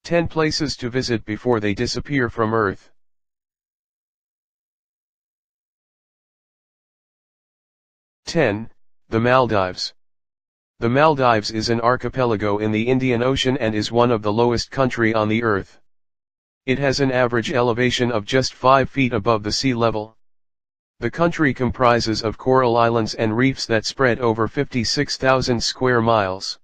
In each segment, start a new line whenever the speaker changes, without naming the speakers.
10 places to visit before they disappear from Earth. The Maldives. The Maldives is an archipelago in the Indian Ocean and is one of the lowest country on the Earth. It has an average elevation of just 5 feet above the sea level. The country comprises of coral islands and reefs that spread over 56,000 square miles.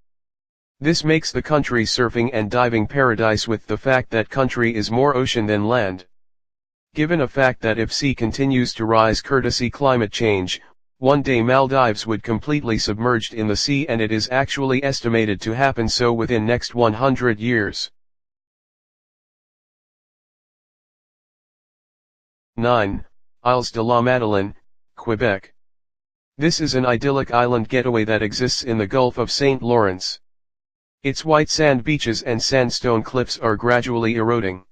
This makes the country surfing and diving paradise, with the fact that country is more ocean than land. Given a fact that if sea continues to rise courtesy climate change, one day Maldives would completely submerged in the sea, and it is actually estimated to happen so within next 100 years. 9. Îles de la Madeleine, Quebec. This is an idyllic island getaway that exists in the Gulf of St. Lawrence. Its white sand beaches and sandstone cliffs are gradually eroding.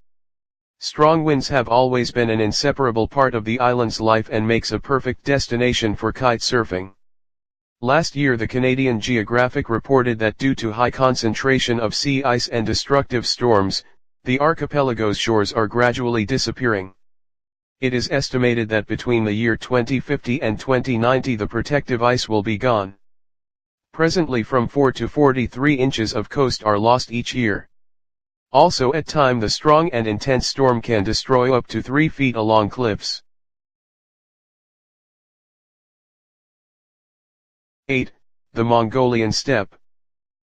Strong winds have always been an inseparable part of the island's life and makes a perfect destination for kite surfing. Last year the Canadian Geographic reported that due to high concentration of sea ice and destructive storms, the archipelago's shores are gradually disappearing. It is estimated that between the year 2050 and 2090 the protective ice will be gone. Presently from 4 to 43 inches of coast are lost each year. Also at time the strong and intense storm can destroy up to 3 feet along cliffs. 8. The Mongolian steppe.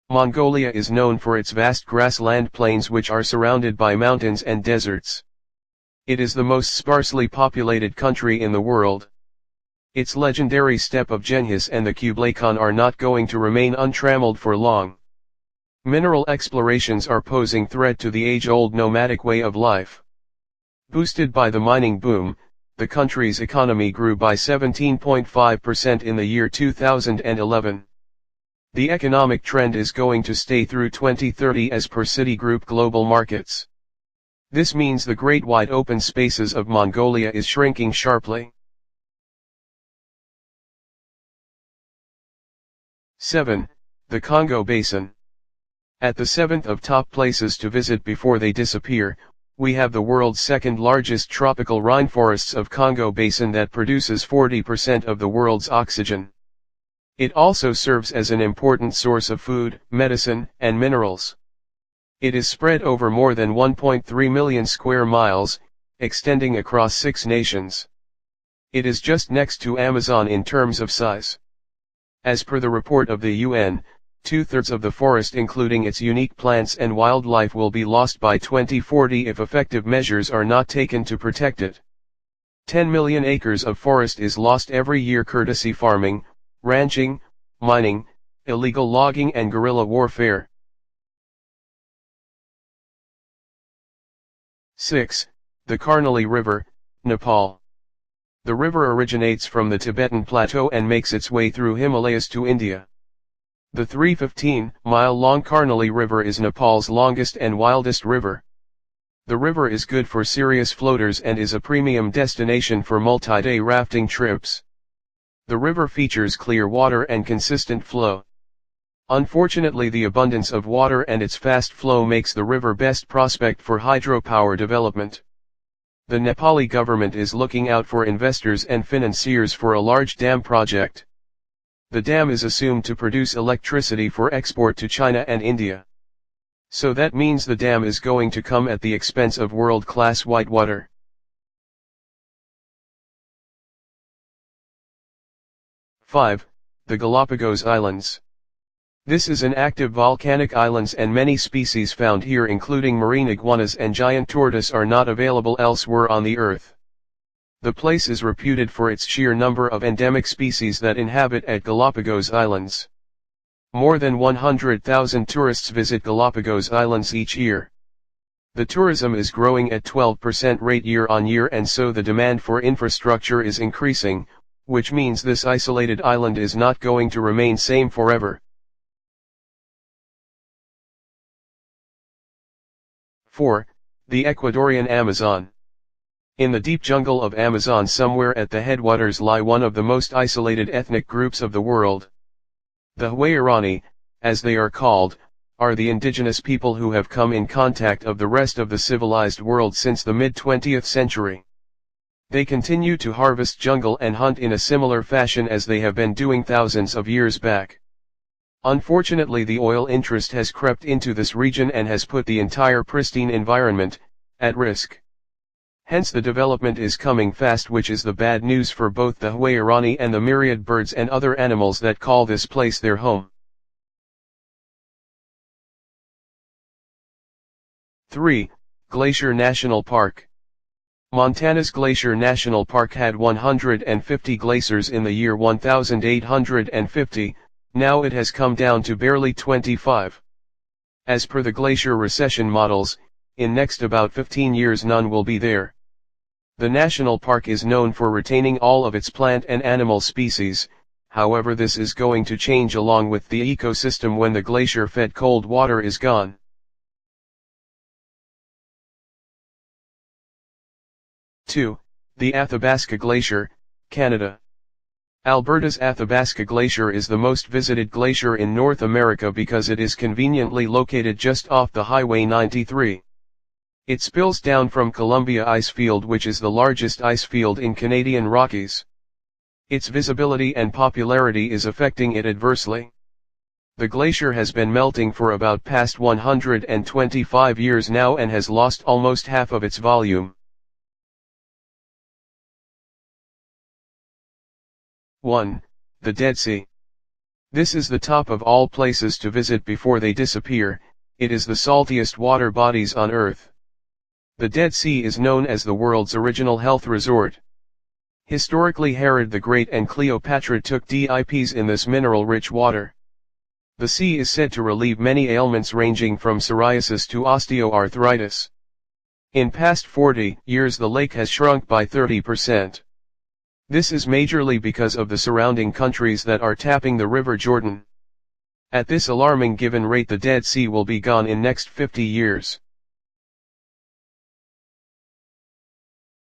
Mongolia is known for its vast grassland plains which are surrounded by mountains and deserts. It is the most sparsely populated country in the world. Its legendary steppe of Genghis and the Kublai Khan are not going to remain untrammeled for long. Mineral explorations are posing threat to the age-old nomadic way of life. Boosted by the mining boom, the country's economy grew by 17.5% in the year 2011. The economic trend is going to stay through 2030 as per Citigroup Global Markets. This means the great wide open spaces of Mongolia is shrinking sharply. 7. The Congo Basin. At the 7th of top places to visit before they disappear, we have the world's second largest tropical rainforests of Congo Basin that produces 40% of the world's oxygen. It also serves as an important source of food, medicine, and minerals. It is spread over more than 1.3 million square miles, extending across 6 nations. It is just next to Amazon in terms of size. As per the report of the UN, 2/3 of the forest including its unique plants and wildlife will be lost by 2040 if effective measures are not taken to protect it. 10 million acres of forest is lost every year courtesy farming, ranching, mining, illegal logging and guerrilla warfare. 6. The Karnali River, Nepal. The river originates from the Tibetan Plateau and makes its way through Himalayas to India. The 315-mile-long Karnali River is Nepal's longest and wildest river. The river is good for serious floaters and is a premium destination for multi-day rafting trips. The river features clear water and consistent flow. Unfortunately, the abundance of water and its fast flow makes the river best prospect for hydropower development. The Nepali government is looking out for investors and financiers for a large dam project. The dam is assumed to produce electricity for export to China and India. So that means the dam is going to come at the expense of world-class whitewater. 5. The Galapagos Islands. This is an active volcanic islands and many species found here including marine iguanas and giant tortoise are not available elsewhere on the earth. The place is reputed for its sheer number of endemic species that inhabit at Galapagos Islands. More than 100,000 tourists visit Galapagos Islands each year. The tourism is growing at 12% rate year on year, and so the demand for infrastructure is increasing, which means this isolated island is not going to remain same forever. 4. The Ecuadorian Amazon. In the deep jungle of Amazon somewhere at the headwaters lie one of the most isolated ethnic groups of the world. The Huaorani, as they are called, are the indigenous people who have come in contact of the rest of the civilized world since the mid-20th century. They continue to harvest jungle and hunt in a similar fashion as they have been doing thousands of years back. Unfortunately, the oil interest has crept into this region and has put the entire pristine environment at risk. Hence the development is coming fast, which is the bad news for both the Huaorani and the myriad birds and other animals that call this place their home. 3. Glacier National Park. Montana's Glacier National Park had 150 glaciers in the year 1850, now it has come down to barely 25. As per the glacier recession models, in next about 15 years none will be there. The national park is known for retaining all of its plant and animal species, however this is going to change along with the ecosystem when the glacier-fed cold water is gone. Two, the Athabasca Glacier, Canada. Alberta's Athabasca Glacier is the most visited glacier in North America because it is conveniently located just off the Highway 93. It spills down from Columbia Icefield, which is the largest ice field in Canadian Rockies. Its visibility and popularity is affecting it adversely. The glacier has been melting for about past 125 years now and has lost almost half of its volume. 1. The Dead Sea. This is the top of all places to visit before they disappear. It is the saltiest water bodies on Earth. The Dead Sea is known as the world's original health resort. Historically, Herod the Great and Cleopatra took dips in this mineral-rich water. The sea is said to relieve many ailments ranging from psoriasis to osteoarthritis. In past 40 years the lake has shrunk by 30%. This is majorly because of the surrounding countries that are tapping the River Jordan. At this alarming given rate, the Dead Sea will be gone in next 50 years.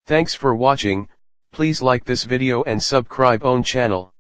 Thanks for watching. Please like this video and subscribe on channel.